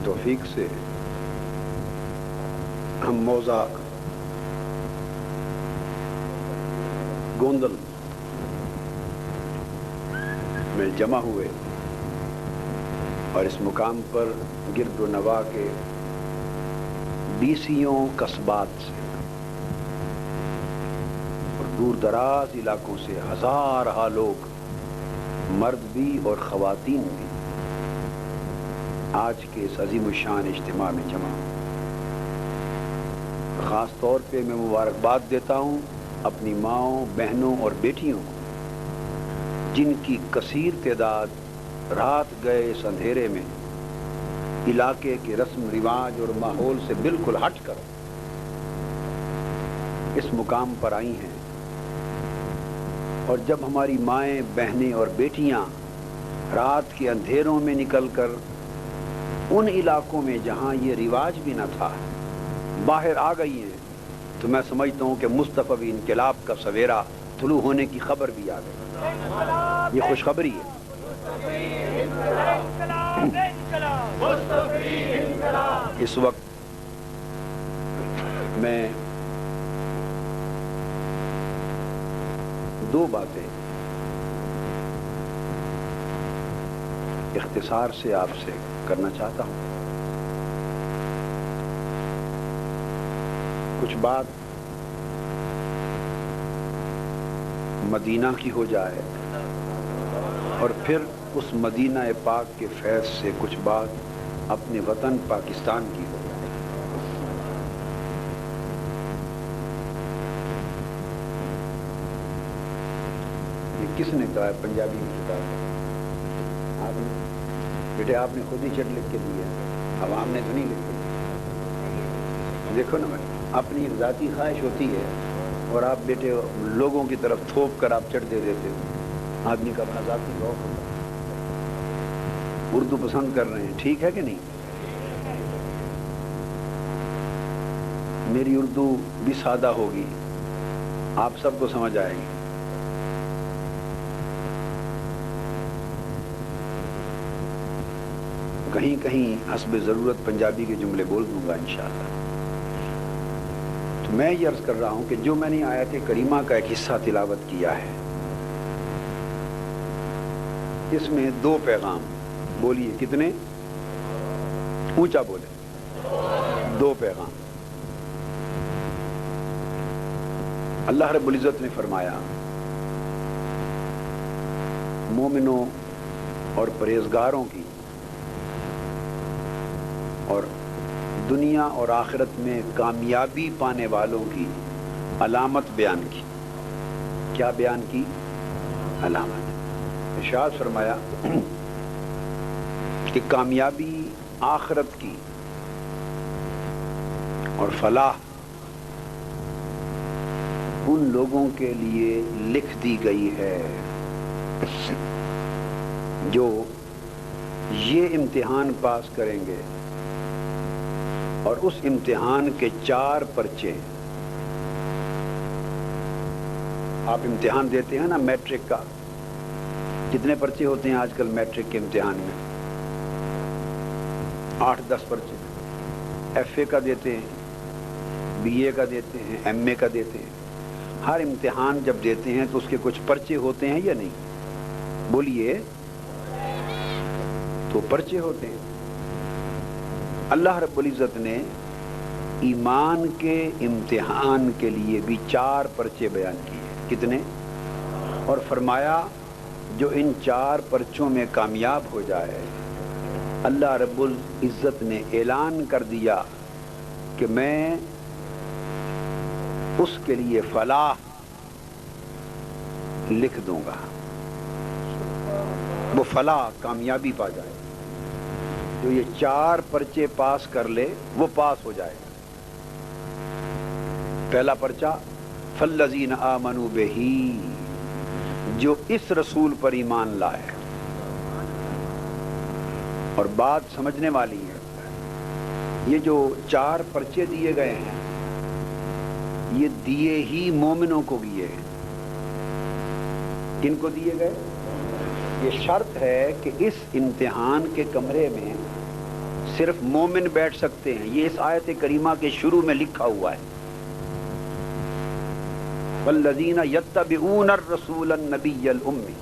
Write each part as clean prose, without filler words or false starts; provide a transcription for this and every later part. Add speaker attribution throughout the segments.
Speaker 1: توفیق سے ہم موضع گوندل میں جمع ہوئے اور اس مقام پر گرد و نواح کے 20 قصبات سے اور دور دراز علاقوں سے ہزارہ لوگ، مرد بھی اور خواتین بھی، آج کے اس عظیم الشان اجتماع میں جمع ہوں۔ خاص طور پہ میں مبارکباد دیتا ہوں اپنی ماؤں، بہنوں اور بیٹیوں کو، جن کی کثیر تعداد رات گئے اس اندھیرے میں علاقے کے رسم رواج اور ماحول سے بالکل ہٹ کر اس مقام پر آئی ہیں۔ اور جب ہماری مائیں، بہنیں اور بیٹیاں رات کے اندھیروں میں نکل کر ان علاقوں میں جہاں یہ رواج بھی نہ تھا باہر آ گئی ہیں، تو میں سمجھتا ہوں کہ مصطفی انقلاب کا سویرا طلوع ہونے کی خبر بھی آ گئی۔ یہ خوشخبری ہے۔ اس وقت میں دو باتیں اختصار سے آپ سے کرنا چاہتا ہوں۔ کچھ بات مدینہ کی ہو جائے اور پھر اس مدینہ پاک کے فیض سے کچھ بات اپنے وطن پاکستان کی ہو جائے۔ یہ کس نے کہا ہے؟ پنجابی کی کتاب آپ نے بیٹے آپ نے خود ہی چٹ لکھ کے دی ہے، عوام نے تو نہیں لکھ کے۔ دیکھو نا، اپنی ایک ذاتی خواہش ہوتی ہے اور آپ بیٹے لوگوں کی طرف تھوپ کر آپ چٹ دے دیتے ہو۔ آدمی کا اپنا ذاتی ذوق ہوتا ہے۔ اردو پسند کر رہے ہیں، ٹھیک ہے کہ نہیں؟ میری اردو بھی سادہ ہوگی، آپ سب کو سمجھ آئے گی۔ کہیں کہیں حسب ضرورت پنجابی کے جملے بول دوں گا انشاءاللہ۔ تو میں یہ عرض کر رہا ہوں کہ جو میں نے آیت کریمہ کا ایک حصہ تلاوت کیا ہے، اس میں 2 پیغام، بولیے کتنے؟ اونچا بولے، 2 پیغام۔ اللہ رب العزت نے فرمایا مومنوں اور پرہیزگاروں کی اور دنیا اور آخرت میں کامیابی پانے والوں کی علامت بیان کی۔ کیا بیان کی؟ علامت۔ ارشاد فرمایا کہ کامیابی آخرت کی اور فلاح ان لوگوں کے لیے لکھ دی گئی ہے جو یہ امتحان پاس کریں گے اور اس امتحان کے 4 پرچے۔ آپ امتحان دیتے ہیں نا میٹرک کا، کتنے پرچے ہوتے ہیں آج کل میٹرک کے امتحان میں؟ 8-10 پرچے۔ ایف اے کا دیتے ہیں، بی اے کا دیتے ہیں، ایم اے کا دیتے ہیں۔ ہر امتحان جب دیتے ہیں تو اس کے کچھ پرچے ہوتے ہیں یا نہیں؟ بولیے، تو پرچے ہوتے ہیں۔ اللہ رب العزت نے ایمان کے امتحان کے لیے بھی 4 پرچے بیان کیے۔ کتنے؟ اور فرمایا جو ان 4 پرچوں میں کامیاب ہو جائے، اللہ رب العزت نے اعلان کر دیا کہ میں اس کے لیے فلاح لکھ دوں گا، وہ فلاح کامیابی پا جائے۔ جو یہ 4 پرچے پاس کر لے وہ پاس ہو جائے گا۔ پہلا پرچہ فالذین آمنوا بہ، جو اس رسول پر ایمان لائے۔ اور بات سمجھنے والی ہے، یہ جو 4 پرچے دیے گئے ہیں یہ دیے ہی مومنوں کو دیے ہیں۔ کن کو دیے گئے؟ یہ شرط ہے کہ اس امتحان کے کمرے میں صرف مومن بیٹھ سکتے ہیں، یہ اس آیت کریمہ کے شروع میں لکھا ہوا ہے، والذین یتبعون الرسول النبی الأمی،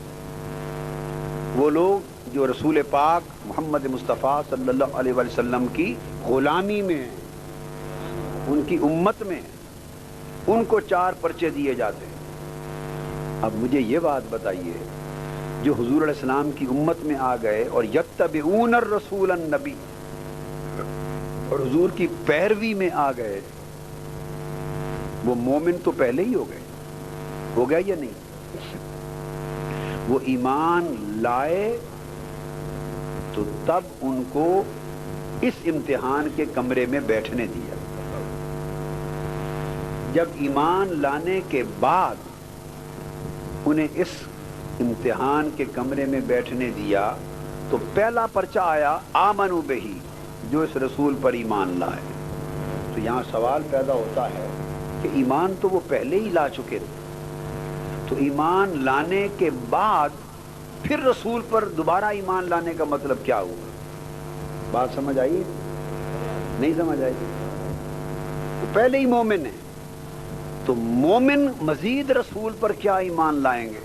Speaker 1: وہ لوگ جو رسول پاک محمد مصطفیٰ صلی اللہ علیہ وسلم کی غلامی میں ہیں، ان کی امت میں ہیں، ان کو 4 پرچے دیے جاتے ہیں۔ اب مجھے یہ بات بتائیے، جو حضور علیہ السلام کی امت میں آ گئے اور یتبعون الرسول النبی اور حضور کی پیروی میں آ گئے، وہ مومن تو پہلے ہی ہو گیا یا نہیں؟ وہ ایمان لائے تو تب ان کو اس امتحان کے کمرے میں بیٹھنے دیا۔ جب ایمان لانے کے بعد انہیں اس امتحان کے کمرے میں بیٹھنے دیا تو پہلا پرچہ آیا آمنوا بہ، جو اس رسول پر ایمان لائے۔ تو یہاں سوال پیدا ہوتا ہے کہ ایمان تو وہ پہلے ہی لا چکے تھے، تو ایمان لانے کے بعد پھر رسول پر دوبارہ ایمان لانے کا مطلب کیا ہوا؟ بات سمجھ آئی؟ نہیں سمجھ آئی؟ تو پہلے ہی مومن ہے، تو مومن مزید رسول پر کیا ایمان لائیں گے؟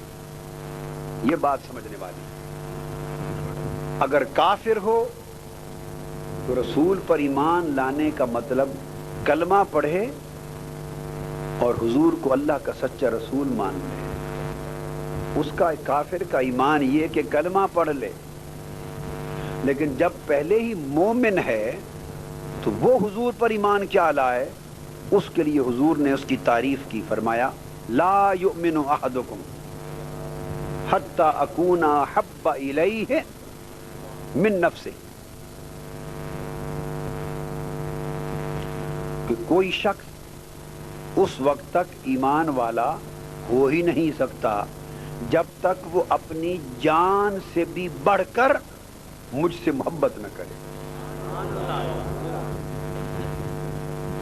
Speaker 1: یہ بات سمجھنے والی۔ اگر کافر ہو تو رسول پر ایمان لانے کا مطلب کلمہ پڑھے اور حضور کو اللہ کا سچا رسول مان لے۔ اس کا کافر کا ایمان یہ کہ کلمہ پڑھ لے، لیکن جب پہلے ہی مومن ہے تو وہ حضور پر ایمان کیا لائے؟ اس کے لیے حضور نے اس کی تعریف کی، فرمایا لا یؤمن احدکم حتی اکون احب الیہ من نفسہ، کہ کوئی شخص اس وقت تک ایمان والا ہو ہی نہیں سکتا جب تک وہ اپنی جان سے بھی بڑھ کر مجھ سے محبت نہ کرے۔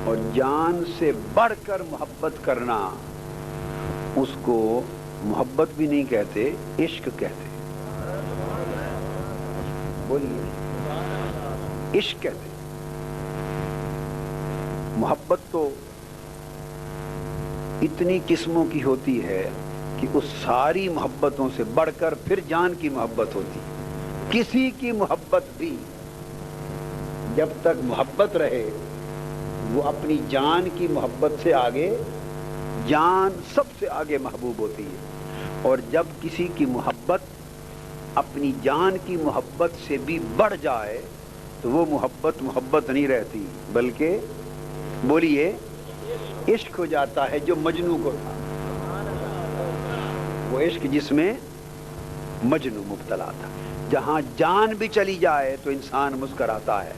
Speaker 1: اور جان سے بڑھ کر محبت کرنا، اس کو محبت بھی نہیں کہتے، عشق کہتے۔ بولیے، عشق کہتے۔ محبت تو اتنی قسموں کی ہوتی ہے کہ اس ساری محبتوں سے بڑھ کر پھر جان کی محبت ہوتی ہے۔ کسی کی محبت بھی جب تک محبت رہے وہ اپنی جان کی محبت سے آگے، جان سب سے آگے محبوب ہوتی ہے، اور جب کسی کی محبت اپنی جان کی محبت سے بھی بڑھ جائے تو وہ محبت محبت نہیں رہتی، بلکہ بولیے عشق ہو جاتا ہے، جو مجنو کو تھا، وہ عشق جس میں مجنو مبتلا تھا۔ جہاں جان بھی چلی جائے تو انسان مسکراتا ہے۔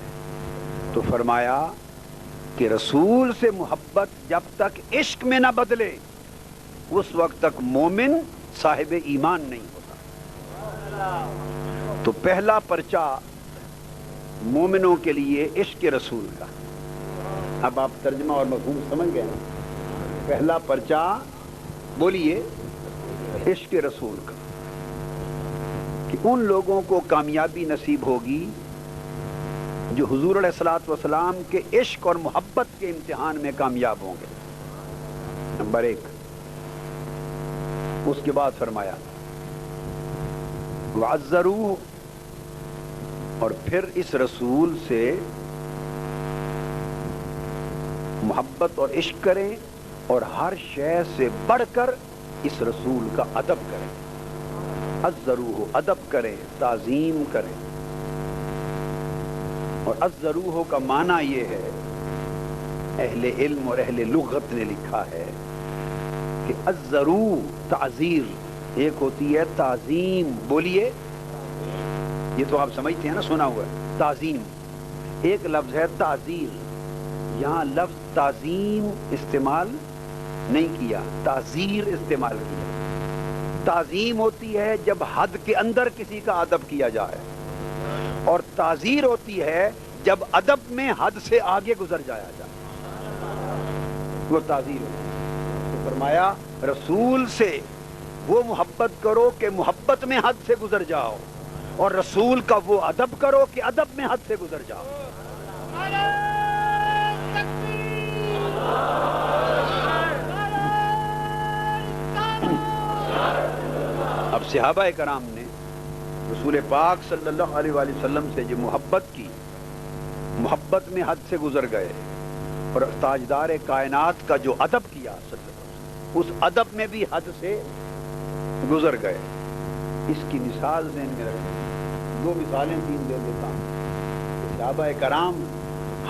Speaker 1: تو فرمایا کہ رسول سے محبت جب تک عشق میں نہ بدلے اس وقت تک مومن صاحب ایمان نہیں ہوتا۔ تو پہلا پرچہ مومنوں کے لیے عشق رسول کا۔ اب آپ ترجمہ اور مفہوم سمجھ گئے نا؟ پہلا پرچہ بولیے عشق رسول کا، کہ ان لوگوں کو کامیابی نصیب ہوگی جو حضور علیہ الصلوۃ والسلام کے عشق اور محبت کے امتحان میں کامیاب ہوں گے۔ نمبر 1۔ اس کے بعد فرمایا وعزروہ، اور پھر اس رسول سے محبت اور عشق کریں اور ہر شے سے بڑھ کر اس رسول کا ادب کریں۔ عزروہ، ادب کریں، تعظیم کریں۔ اور عزروہ کا معنی یہ ہے، اہل علم اور اہل لغت نے لکھا ہے کہ عزروہ تعزیر، ایک ہوتی ہے تعظیم، بولیے یہ تو آپ سمجھتے ہیں نا، سنا ہوا ہے تعظیم، ایک لفظ ہے تعزیر۔ یہاں لفظ تعظیم استعمال نہیں کیا، تعزیر استعمال کیا۔ تعظیم ہوتی ہے جب حد کے اندر کسی کا ادب کیا جائے، اور تعزیر ہوتی ہے جب ادب میں حد سے آگے گزر جایا جائے، وہ تعزیر ہوتی ہے۔ تو فرمایا رسول سے وہ محبت کرو کہ محبت میں حد سے گزر جاؤ، اور رسول کا وہ ادب کرو کہ ادب میں حد سے گزر جاؤ. اب صحابہ کرام نے رسول پاک صلی اللہ علیہ وآلہ وسلم سے جو محبت کی، محبت میں حد سے گزر گئے، اور تاجدار کائنات کا جو ادب کیا صلی اللہ علیہ وسلم، اس ادب میں بھی حد سے گزر گئے. اس کی مثال ذہن میں رکھیں. 2 مثالیں 3 دے دیتا ہوں. صحابہ کرام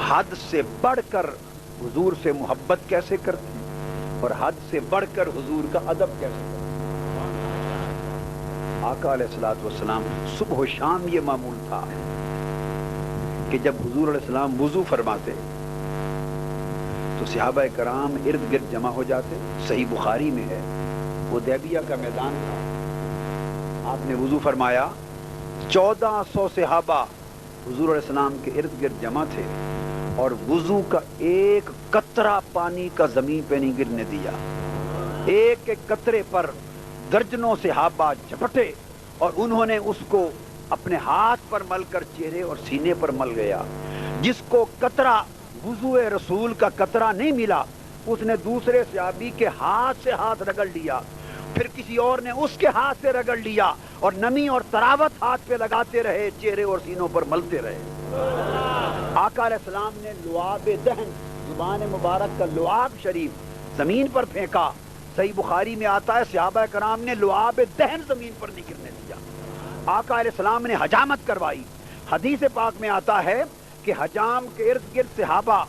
Speaker 1: حد سے بڑھ کر حضور سے محبت کیسے کرتے ہیں اور حد سے بڑھ کر حضور کا ادب کیسے کرتے ہیں. آقا علیہ الصلوۃ والسلام صبح و شام یہ معمول تھا کہ جب حضور علیہ السلام وضو فرماتے تو صحابہ کرام ارد گرد جمع ہو جاتے. صحیح بخاری میں ہے، حدیبیہ کا میدان تھا، آپ نے وضو فرمایا، 1400 صحابہ حضور علیہ السلام کے ارد گرد جمع تھے، اور وضو کا ایک قطرہ پانی کا زمین پہ نہیں گرنے دیا. ایک ایک قطرے پر درجنوں صحابہ جھپٹے، اور انہوں نے اس کو اپنے ہاتھ پر مل کر چہرے اور سینے پر مل گیا. جس کو قطرہ وضو رسول کا قطرہ نہیں ملا، اس نے دوسرے صحابی کے ہاتھ سے ہاتھ رگڑ لیا، پھر کسی اور نے اس کے ہاتھ سے رگڑ لیا، اور نمی اور تراوت ہاتھ پہ لگاتے رہے، چہرے اور سینوں پر ملتے رہے. آقا علیہ السلام نے لعاب دہن، زبان مبارک کا لعاب شریف زمین پر پھینکا. صحیح بخاری میں آتا ہے صحابہ کرام نے لعاب دہن زمین پر نہیں گرنے دیا. آقا علیہ السلام نے حجامت کروائی. حدیث پاک میں آتا ہے کہ حجام کے ارد گرد صحابہ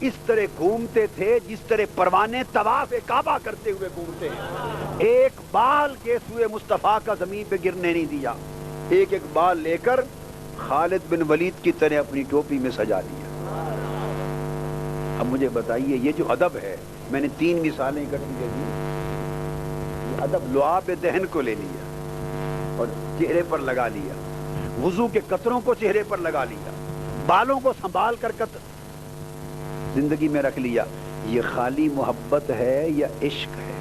Speaker 1: اس طرح گھومتے تھے جس طرح پروانے طواف کعبہ کرتے ہوئے گھومتے ہیں. ایک بال یسوع مصطفیٰ کا زمین پہ گرنے نہیں دیا. ایک ایک بال لے کر خالد بن ولید کی طرح اپنی ٹوپی میں سجا دیا. اب مجھے بتائیے، یہ جو ادب ہے، میں نے 3 مثالیں اکٹھی دے دی. یہ ادب لعاب دہن کو لے لیا اور چہرے پر لگا لیا، وضو کے قطروں کو چہرے پر لگا لیا، بالوں کو سنبھال کر زندگی میں رکھ لیا. یہ خالی محبت ہے یا عشق ہے؟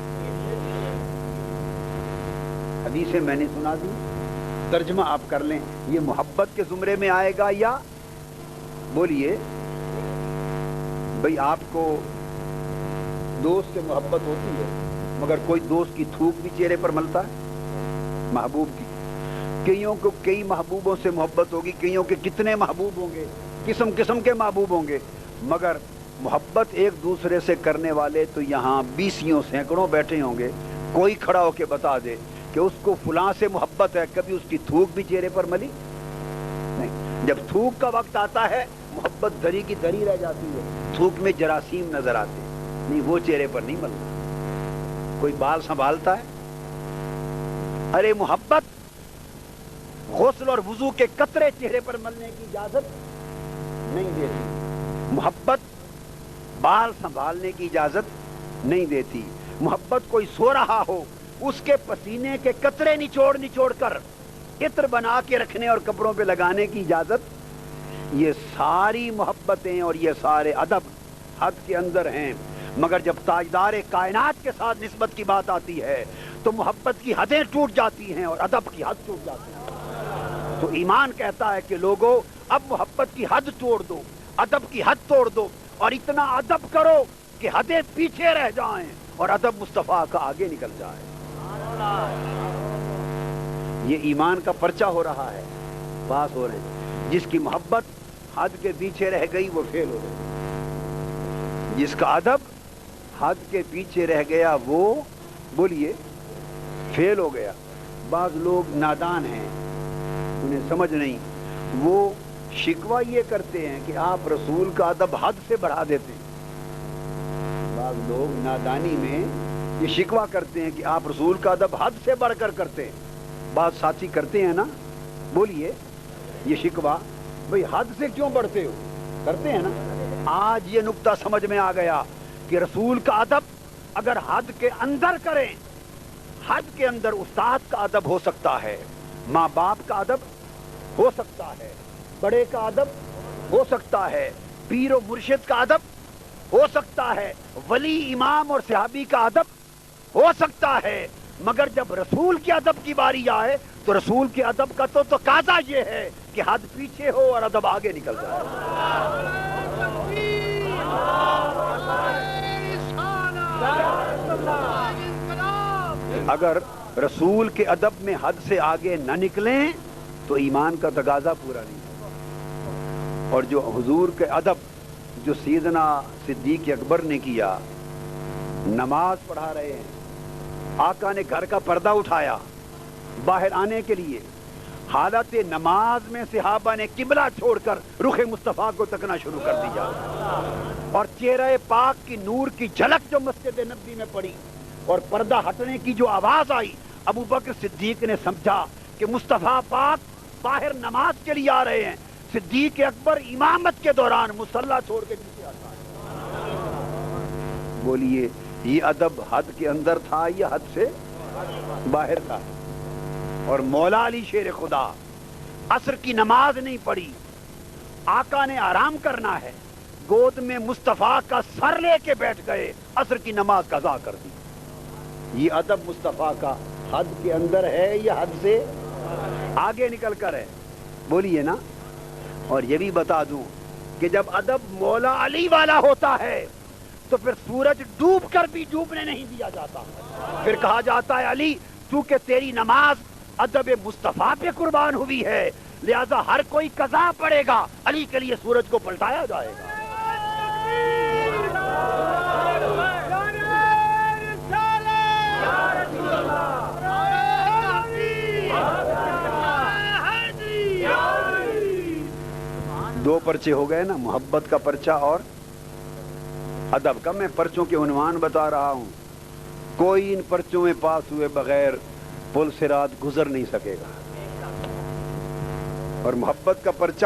Speaker 1: حدیثیں میں نے سنا دی، ترجمہ آپ کر لیں. یہ محبت کے زمرے میں آئے گا یا بولیے بھئی آپ کو دوست سے محبت ہوتی ہے، مگر کوئی دوست کی تھوک بھی چہرے پر ملتا ہے محبوب کی. کئیوں کو کئی محبوبوں سے محبت ہوگی، کئیوں کے کتنے محبوب ہوں گے، قسم قسم کے محبوب ہوں گے، مگر محبت ایک دوسرے سے کرنے والے تو یہاں 20 سینکڑوں بیٹھے ہوں گے. کوئی کھڑا ہو کے بتا دے کہ اس کو فلاں سے محبت ہے، کبھی اس کی تھوک بھی چہرے پر ملی نہیں. جب تھوک کا وقت آتا ہے محبت دری کی دری رہ جاتی ہے، تھوک میں جراثیم نظر آتے نہیں، وہ چہرے پر نہیں ملتا. کوئی بال سنبھالتا ہے؟ ارے محبت غسل اور وضو کے قطرے چہرے پر ملنے کی اجازت نہیں دیتی. محبت بال سنبھالنے کی اجازت نہیں دیتی. محبت کوئی سو رہا ہو، اس کے پسینے کے قطرے نچوڑ کر عطر بنا کے رکھنے اور کپڑوں پہ لگانے کی اجازت. یہ ساری محبتیں اور یہ سارے ادب حد کے اندر ہیں، مگر جب تاجدار کائنات کے ساتھ نسبت کی بات آتی ہے تو محبت کی حدیں ٹوٹ جاتی ہیں اور ادب کی حد ٹوٹ جاتی ہے. تو ایمان کہتا ہے کہ لوگوں اب محبت کی حد توڑ دو، ادب کی حد توڑ دو، اور اتنا ادب کرو کہ حدیں پیچھے رہ جائیں اور ادب مصطفیٰ کا آگے نکل جائے. یہ ایمان کا پرچہ ہو رہا ہے، پاس ہو رہے ہیں. جس کی محبت حد کے پیچھے رہ گئی وہ فیل ہو گئی، جس کا ادب حد کے پیچھے رہ گیا وہ بولیے فیل ہو گیا. بعض لوگ نادان ہیں، انہیں سمجھ نہیں، وہ شکوہ یہ کرتے ہیں کہ آپ رسول کا ادب حد سے بڑھا دیتے ہیں. بعض لوگ نادانی میں یہ شکوہ کرتے ہیں کہ آپ رسول کا ادب حد سے بڑھ کر کرتے ہیں. بعض ساتھی کرتے ہیں نا، بولیے یہ شکوہ، بھئی حد سے کیوں بڑھتے ہو، کرتے ہیں نا. آج یہ نقطہ سمجھ میں آ گیا کہ رسول کا ادب اگر حد کے اندر کریں، حد کے اندر استاد کا ادب ہو سکتا ہے، ماں باپ کا ادب ہو سکتا ہے، بڑے کا ادب ہو سکتا ہے، پیر و مرشد کا ادب ہو سکتا ہے، ولی امام اور صحابی کا ادب ہو سکتا ہے، مگر جب رسول کے ادب کی باری آئے تو رسول کے ادب کا تو تقاضا یہ ہے کہ حد پیچھے ہو اور ادب آگے نکل جائے. اگر رسول کے ادب میں حد سے آگے نہ نکلیں تو ایمان کا تقاضا پورا نہیں ہوگا. اور جو حضور کے ادب جو سیدنا صدیق اکبر نے کیا، نماز پڑھا رہے ہیں، آقا نے گھر کا پردہ اٹھایا باہر آنے کے لیے، حالت نماز میں صحابہ نے قبلہ چھوڑ کر رخ مصطفیٰ کو تکنا شروع کر دیا، اور چہرہ پاک کی نور کی جھلک جو مسجد نبوی میں پڑی اور پردہ ہٹنے کی جو آواز آئی، ابو بکر صدیق نے سمجھا کہ مصطفیٰ پاک باہر نماز کے لیے آ رہے ہیں. صدیق اکبر امامت کے دوران مصلی چھوڑ کے نیچے آتا ہے. بولیے یہ ادب حد کے اندر تھا یا حد سے باہر تھا؟ اور مولا علی شیر خدا عصر کی نماز نہیں پڑھی، آقا نے آرام کرنا ہے، گود میں مصطفیٰ کا سر لے کے بیٹھ گئے، عصر کی نماز قضا کر دی. یہ ادب مصطفیٰ کا حد کے اندر ہے یا حد سے آگے نکل کر ہے؟ بولیے نا. اور یہ بھی بتا دوں کہ جب ادب مولا علی والا ہوتا ہے تو پھر سورج ڈوب کر بھی ڈوبنے نہیں دیا جاتا، پھر کہا جاتا ہے علی چونکہ تیری نماز ادب مصطفیٰ پہ قربان ہوئی ہے لہذا ہر کوئی قضا پڑے گا، علی کے لیے سورج کو پلٹایا جائے گا. دو پرچے ہو گئے نا، محبت کا پرچہ اور ادب کا. میں پرچوں کے عنوان بتا رہا ہوں، کوئی ان پرچوں میں پاس ہوئے بغیر پل صراط گزر نہیں سکے گا. اور محبت کا پرچہ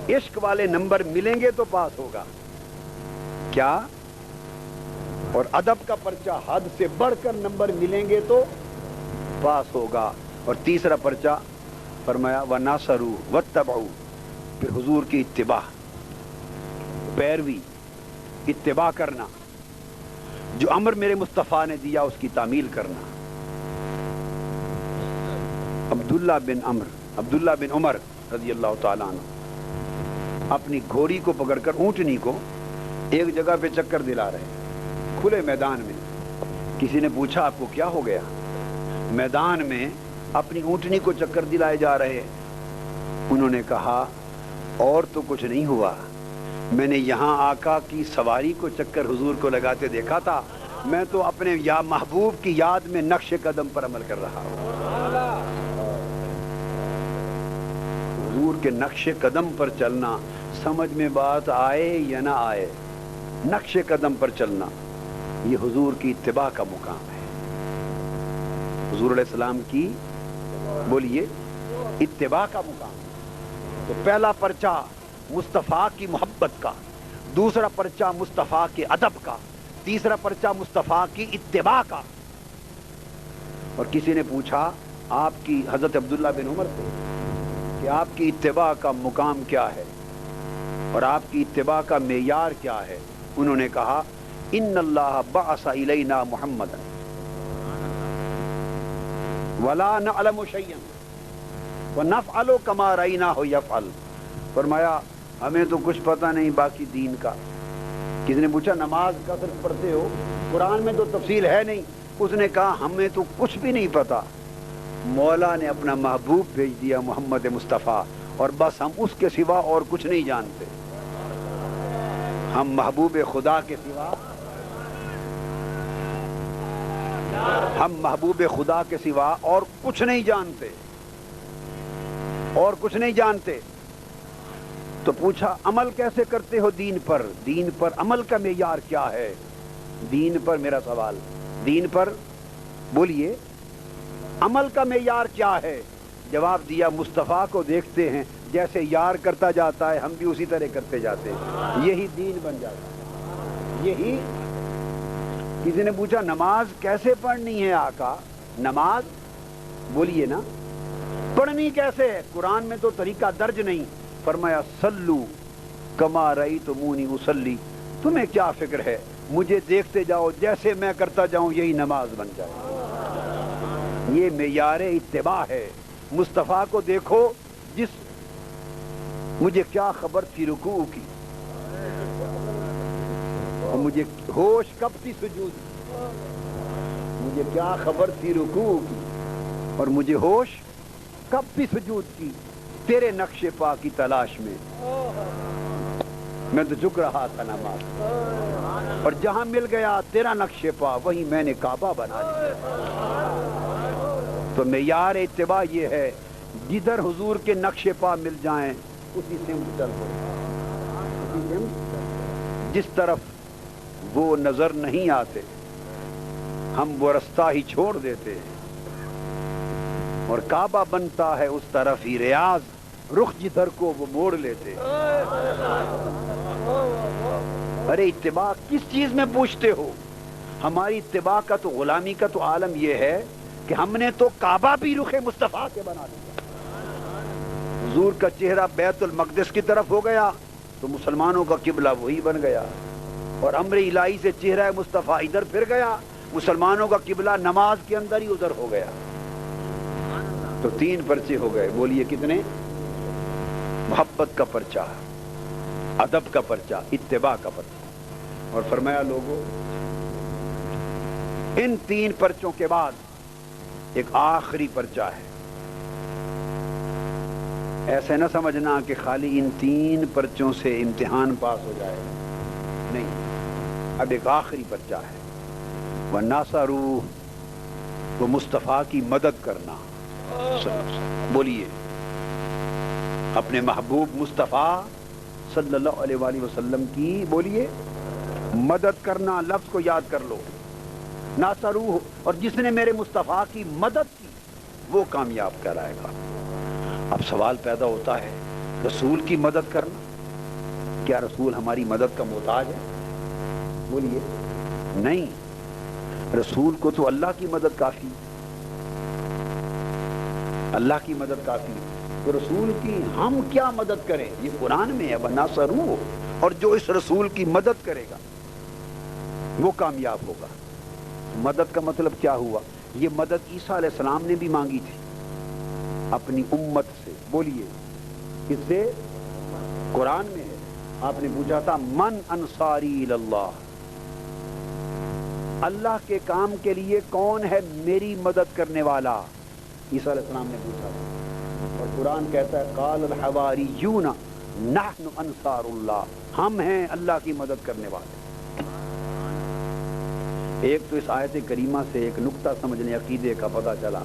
Speaker 1: عشق والے نمبر ملیں گے تو پاس ہوگا کیا، اور ادب کا پرچہ حد سے بڑھ کر نمبر ملیں گے تو پاس ہوگا. اور تیسرا پرچہ فرمایا وَنَاصَرُوا وَاتَّبَعُوا، پھر حضور کی اتباع، پیروی، اتباع کرنا، جو امر میرے مصطفیٰ نے دیا اس کی تعمیل کرنا. عبداللہ بن عمر رضی اللہ تعالیٰ عنہ اپنی گھوڑی کو پکڑ کر اونٹنی کو ایک جگہ پہ چکر دلا رہے ہیں کھلے میدان میں. کسی نے پوچھا آپ کو کیا ہو گیا؟ میدان میں اپنی اونٹنی کو چکر دلائے جا رہے. انہوں نے کہا اور تو کچھ نہیں ہوا، میں نے یہاں آقا کی سواری کو چکر حضور کو لگاتے دیکھا تھا، میں تو اپنے یا محبوب کی یاد میں نقش قدم پر عمل کر رہا ہوں. حضور کے نقش قدم پر چلنا سمجھ میں بات آئے یا نہ آئے، نقش قدم پر چلنا یہ حضور کی اتباع کا مقام ہے. حضور علیہ السلام کی بولیے اتباع کا مقام. تو پہلا پرچہ مصطفیٰ کی محبت کا، دوسرا پرچہ مصطفیٰ کے ادب کا، تیسرا پرچہ مصطفیٰ کی اتباع کا. اور کسی نے پوچھا آپ کی حضرت عبداللہ بن عمر سے کہ آپ کی اتباع کا مقام کیا ہے اور آپ کی اتباع کا معیار کیا ہے؟ انہوں نے کہا ان اللہ بعث الینا محمدا ولا نعلم شیئا ونفعل کما رأیناہ یفعل. فرمایا ہمیں تو کچھ پتہ نہیں باقی دین کا. کسی نے پوچھا نماز کثرت پڑھتے ہو، قرآن میں تو تفصیل ہے نہیں. اس نے کہا ہمیں تو کچھ بھی نہیں پتا، مولا نے اپنا محبوب بھیج دیا محمد مصطفیٰ اور بس ہم اس کے سوا اور کچھ نہیں جانتے. ہم محبوب خدا کے سوا اور کچھ نہیں جانتے، اور کچھ نہیں جانتے. تو پوچھا عمل کیسے کرتے ہو دین پر؟ دین پر عمل کا معیار کیا ہے؟ دین پر میرا سوال، دین پر بولیے عمل کا معیار کیا ہے؟ جواب دیا مصطفیٰ کو دیکھتے ہیں جیسے یار کرتا جاتا ہے ہم بھی اسی طرح کرتے جاتے ہیں، یہی دین بن جاتا ہے. یہی. کسی نے پوچھا نماز کیسے پڑھنی ہے آقا؟ نماز بولیے نا پڑھنی کیسے ہے؟ قرآن میں تو طریقہ درج نہیں. فرمایا صلو کما رأیتمونی اصلی، تمہیں کیا فکر ہے، مجھے دیکھتے جاؤ جیسے میں کرتا جاؤں یہی نماز بن جائے. یہ معیار اتباع ہے. مصطفیٰ کو دیکھو جس مجھے کیا خبر تھی رکوع کی اور مجھے ہوش کب تھی سجود کی. مجھے کیا خبر تھی رکوع کی اور مجھے ہوش کب تھی سجود کی. تیرے نقش پا کی تلاش میں تو جھک رہا تھا نماز, اور جہاں مل گیا تیرا نقش پا وہیں میں نے کعبہ بنا لیا. تو معیار اتباع یہ ہے جدھر حضور کے نقش پا مل جائیں اسی سمت چل پڑو. جس طرف وہ نظر نہیں آتے ہم وہ رستہ ہی چھوڑ دیتے, اور کعبہ بنتا ہے اس طرف ہی ریاض, رخ جدھر کو وہ موڑ لیتے. ارے اتباع کس چیز میں پوچھتے ہو؟ ہماری اتباع کا تو غلامی کا تو عالم یہ ہے کہ ہم نے تو کعبہ بھی رخ مصطفیٰ کے بنا دیا. حضور کا چہرہ بیت المقدس کی طرف ہو گیا تو مسلمانوں کا قبلہ وہی بن گیا, اور امر الہی سے چہرہ مصطفیٰ ادھر پھر گیا, مسلمانوں کا قبلہ نماز کے اندر ہی ادھر ہو گیا. تو 3 پرچے ہو گئے. بولیے کتنے؟ محبت کا پرچہ, ادب کا پرچہ, اتباع کا پرچہ. اور فرمایا لوگوں ان 3 پرچوں کے بعد ایک آخری پرچہ ہے. ایسے نہ سمجھنا کہ خالی ان 3 پرچوں سے امتحان پاس ہو جائے گا, نہیں. اب ایک آخری پرچہ ہے, وَنَاصَرُوهُ, وہ مصطفیٰ کی مدد کرنا. بولیے اپنے محبوب مصطفیٰ صلی اللہ علیہ وآلہ وسلم کی بولیے مدد کرنا. لفظ کو یاد کر لو, ناصروہ, اور جس نے میرے مصطفیٰ کی مدد کی وہ کامیاب کہلائے گا. اب سوال پیدا ہوتا ہے رسول کی مدد کرنا, کیا رسول ہماری مدد کا محتاج ہے؟ بولیے نہیں. رسول کو تو اللہ کی مدد کافی, اللہ کی مدد کافی. تو رسول کی ہم کیا مدد کریں؟ یہ قرآن میں ہے وَنَاصَرُوهُ, اور جو اس رسول کی مدد کرے گا وہ کامیاب ہوگا. مدد کا مطلب کیا ہوا؟ یہ مدد عیسیٰ علیہ السلام نے بھی مانگی تھی اپنی امت سے. بولیے کس سے؟ قرآن میں ہے. آپ نے پوچھا تھا من انصاری اللہ, اللہ کے کام کے لیے کون ہے میری مدد کرنے والا؟ عیسیٰ علیہ السلام نے پوچھا تھا. اور قرآن کہتا ہے قال الحواریون نحن انصار اللہ, ہم ہیں اللہ کی مدد کرنے والے. ایک تو اس آیت کریمہ سے ایک نقطہ سمجھنے عقیدے کا پتہ چلا.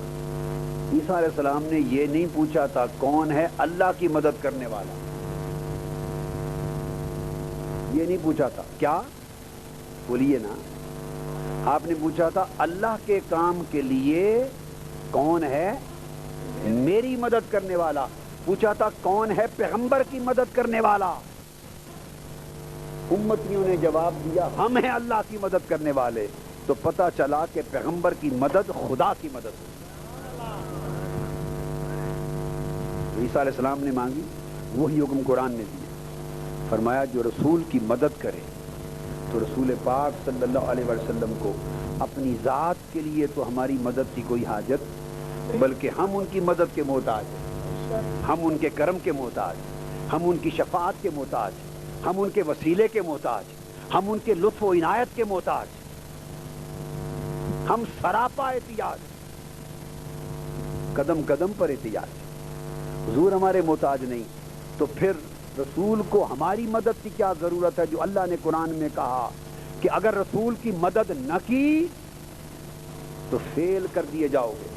Speaker 1: عیسیٰ علیہ السلام نے یہ نہیں پوچھا تھا کون ہے اللہ کی مدد کرنے والا, یہ نہیں پوچھا تھا. کیا بولیے نا, آپ نے پوچھا تھا اللہ کے کام کے لیے کون ہے میری مدد کرنے والا. پوچھا تھا کون ہے پیغمبر کی مدد کرنے والا. امتیوں نے جواب دیا ہم ہیں اللہ کی مدد کرنے والے. تو پتہ چلا کہ پیغمبر کی مدد خدا کی مدد ہے. عیسیٰ علیہ السلام نے مانگی, وہی حکم قرآن نے دیا. فرمایا جو رسول کی مدد کرے تو رسول پاک صلی اللہ علیہ وسلم کو اپنی ذات کے لیے تو ہماری مدد کی کوئی حاجت, بلکہ ہم ان کی مدد کے محتاج ہیں, ہم ان کے کرم کے محتاج, ہم ان کی شفاعت کے محتاج, ہم ان کے وسیلے کے محتاج, ہم ان کے لطف و عنایت کے محتاج, ہم سراپا احتیاج, قدم قدم پر احتیاج. حضور ہمارے محتاج نہیں, تو پھر رسول کو ہماری مدد کی کیا ضرورت ہے؟ جو اللہ نے قرآن میں کہا کہ اگر رسول کی مدد نہ کی تو فیل کر دیے جاؤ گے.